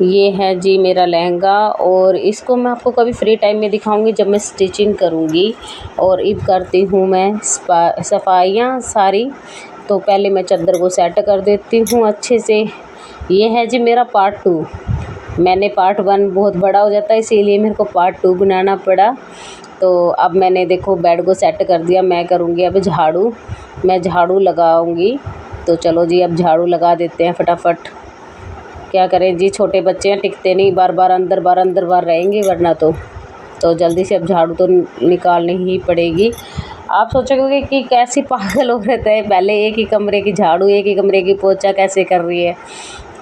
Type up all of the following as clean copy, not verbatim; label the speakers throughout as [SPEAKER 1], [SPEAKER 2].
[SPEAKER 1] ये है जी मेरा लहंगा और इसको मैं आपको कभी फ्री टाइम में दिखाऊंगी जब मैं स्टिचिंग करूंगी। और अब करती हूँ मैं सफाइयाँ सारी। तो पहले मैं चादर को सेट कर देती हूँ अच्छे से। ये है जी मेरा पार्ट 2। मैंने पार्ट 1 बहुत बड़ा हो जाता है, इसीलिए मेरे को पार्ट 2 बनाना पड़ा। तो अब मैंने देखो बेड को सेट कर दिया। मैं करूँगी अब झाड़ू, मैं झाड़ू लगाऊंगी। तो चलो जी अब झाड़ू लगा देते हैं फटाफट। क्या करें जी, छोटे बच्चे हैं, टिकते नहीं, बार बार अंदर रहेंगे वरना तो जल्दी से अब झाड़ू तो निकालनी ही पड़ेगी। आप सोचोगे कि कैसी पागल औरत है, पहले एक ही कमरे की झाड़ू, एक ही कमरे की पोछा कैसे कर रही है।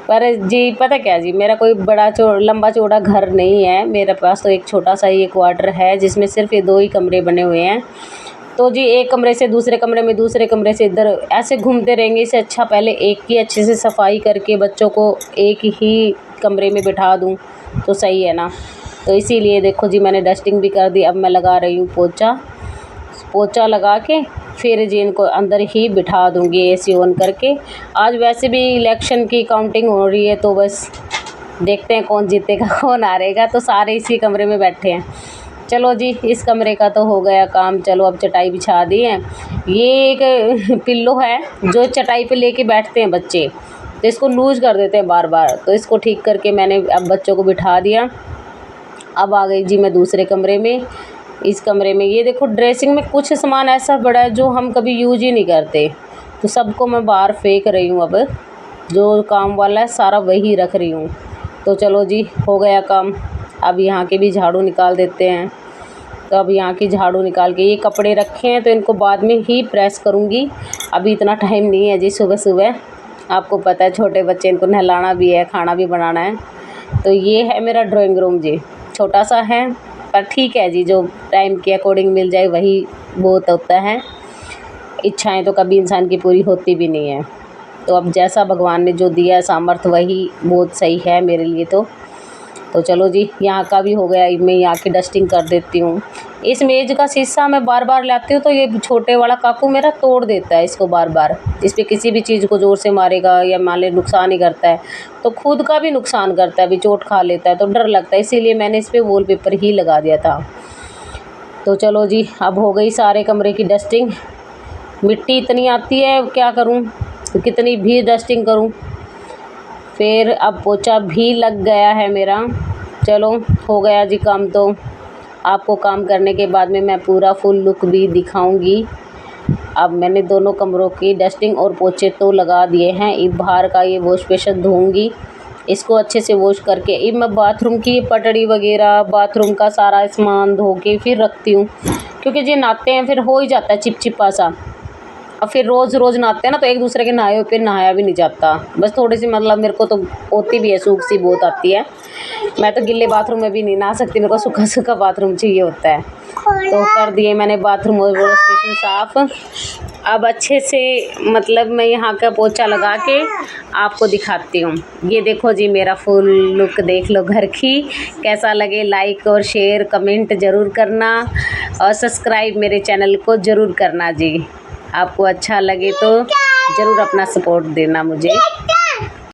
[SPEAKER 1] पर जी पता क्या जी, मेरा कोई बड़ा लंबा चौड़ा घर नहीं है, मेरे पास तो एक छोटा सा ही एक क्वार्टर है जिसमें सिर्फ ये 2 ही कमरे बने हुए हैं। तो जी एक कमरे से दूसरे कमरे में, दूसरे कमरे से इधर ऐसे घूमते रहेंगे। इससे अच्छा पहले एक की अच्छे से सफाई करके बच्चों को एक ही कमरे में बिठा दूं तो सही है ना। तो इसीलिए देखो जी मैंने डस्टिंग भी कर दी। अब मैं लगा रही हूँ पोछा लगा के फिर जी इनको अंदर ही बिठा दूँगी एसी ऑन करके। आज वैसे भी इलेक्शन की काउंटिंग हो रही है तो बस देखते हैं कौन जीतेगा कौन हारेगा। तो सारे इसी कमरे में बैठे हैं। चलो जी इस कमरे का तो हो गया काम। चलो अब चटाई बिछा दी है। ये एक पिल्लो है जो चटाई पे लेके बैठते हैं बच्चे, तो इसको लूज कर देते हैं बार बार। तो इसको ठीक करके मैंने अब बच्चों को बिठा दिया। अब आ गई जी मैं दूसरे कमरे में। इस कमरे में ये देखो ड्रेसिंग में कुछ सामान ऐसा पड़ा है जो हम कभी यूज ही नहीं करते, तो सबको मैं बाहर फेंक रही हूँ। अब जो काम वाला है सारा वही रख रही हूँ। तो चलो जी हो गया काम। अब यहाँ के भी झाड़ू निकाल देते हैं। तो अब यहाँ की झाड़ू निकाल के ये कपड़े रखे हैं तो इनको बाद में ही प्रेस करूँगी। अभी इतना टाइम नहीं है जी सुबह सुबह, आपको पता है छोटे बच्चे, इनको नहलाना भी है, खाना भी बनाना है। तो ये है मेरा ड्राइंग रूम जी, छोटा सा है पर ठीक है जी, जो टाइम के अकॉर्डिंग मिल जाए वही बहुत होता है। इच्छाएं तो कभी इंसान की पूरी होती भी नहीं है। तो अब जैसा भगवान ने जो दिया है सामर्थ्य वही बहुत सही है मेरे लिए। तो चलो जी यहाँ का भी हो गया। मैं यहाँ की डस्टिंग कर देती हूँ। इस मेज़ का शीशा मैं बार बार लाती हूँ तो ये छोटे वाला काकू मेरा तोड़ देता है इसको बार बार। इस पर किसी भी चीज़ को ज़ोर से मारेगा या मान ले नुकसान ही करता है तो खुद का भी नुकसान करता है, भी चोट खा लेता है, तो डर लगता है। इसीलिए मैंने इस पर वॉलपेपर ही लगा दिया था। तो चलो जी अब हो गई सारे कमरे की डस्टिंग। मिट्टी इतनी आती है क्या करूँ, तो कितनी भी डस्टिंग करूँ। फिर अब पोछा भी लग गया है मेरा। चलो हो गया जी काम। तो आपको काम करने के बाद में मैं पूरा फुल लुक भी दिखाऊंगी। अब मैंने दोनों कमरों की डस्टिंग और पोछे तो लगा दिए हैं। अब बाहर का ये वॉश बेसिन धोऊंगी, इसको अच्छे से वॉश करके अब मैं बाथरूम की पटड़ी वगैरह, बाथरूम का सारा सामान धो के फिर रखती हूँ, क्योंकि जी नहाते हैं फिर हो ही जाता है चिपचिपा सा। और फिर रोज़ रोज़ नहाते हैं ना तो एक दूसरे के नहाए फिर नहाया भी नहीं जाता। बस थोड़ी सी मतलब मेरे को तो होती भी है, सूख सी बहुत आती है। मैं तो गिल्ले बाथरूम में भी नहीं नहा सकती, मेरे को सूखा सूखा बाथरूम चाहिए होता है। तो कर दिए मैंने बाथरूम और वॉश बेसिन साफ़। अब अच्छे से मतलब मैं यहाँ का पोछा लगा के आपको दिखाती हूँ। ये देखो जी मेरा फुल लुक देख लो घर की। कैसा लगे लाइक और शेयर कमेंट ज़रूर करना और सब्सक्राइब मेरे चैनल को ज़रूर करना जी। आपको अच्छा लगे तो ज़रूर अपना सपोर्ट देना मुझे।